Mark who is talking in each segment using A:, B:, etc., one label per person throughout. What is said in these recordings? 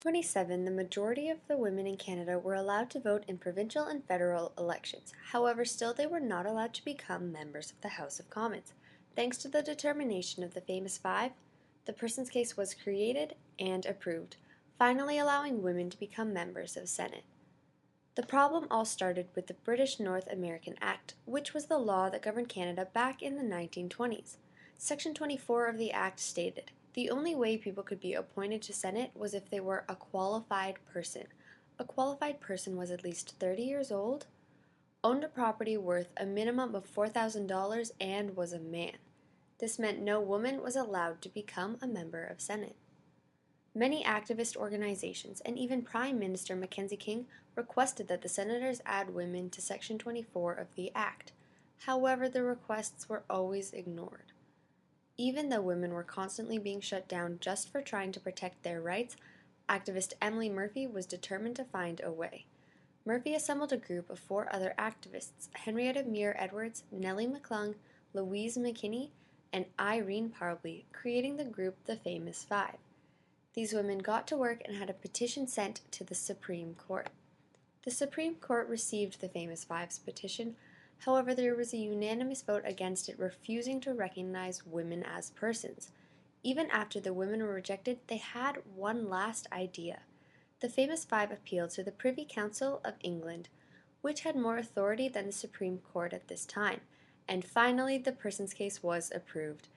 A: 27, the majority of the women in Canada were allowed to vote in provincial and federal elections. However, still they were not allowed to become members of the House of Commons. Thanks to the determination of the famous five, the Persons Case was created and approved, finally allowing women to become members of Senate. The problem all started with the British North American Act, which was the law that governed Canada back in the 1920s. Section 24 of the Act stated, the only way people could be appointed to Senate was if they were a qualified person. A qualified person was at least 30 years old, owned a property worth a minimum of $4,000, and was a man. This meant no woman was allowed to become a member of Senate. Many activist organizations and even Prime Minister Mackenzie King requested that the senators add women to Section 24 of the Act. However, the requests were always ignored. Even though women were constantly being shut down just for trying to protect their rights, activist Emily Murphy was determined to find a way. Murphy assembled a group of 4 other activists, Henrietta Meir Edwards, Nellie McClung, Louise McKinney, and Irene Parlby, creating the group the Famous Five. These women got to work and had a petition sent to the Supreme Court. The Supreme Court received the Famous Five's petition. However, there was a unanimous vote against it, refusing to recognize women as persons. Even after the women were rejected, they had one last idea. The Famous Five appealed to the Privy Council of England, which had more authority than the Supreme Court at this time, and finally the Persons Case was approved.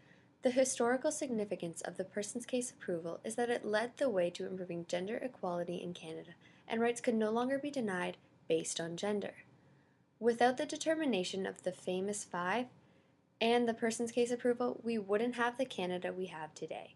A: The historical significance of the Persons Case approval is that it led the way to improving gender equality in Canada, and rights could no longer be denied based on gender. Without the determination of the Famous Five and the Persons Case approval, we wouldn't have the Canada we have today.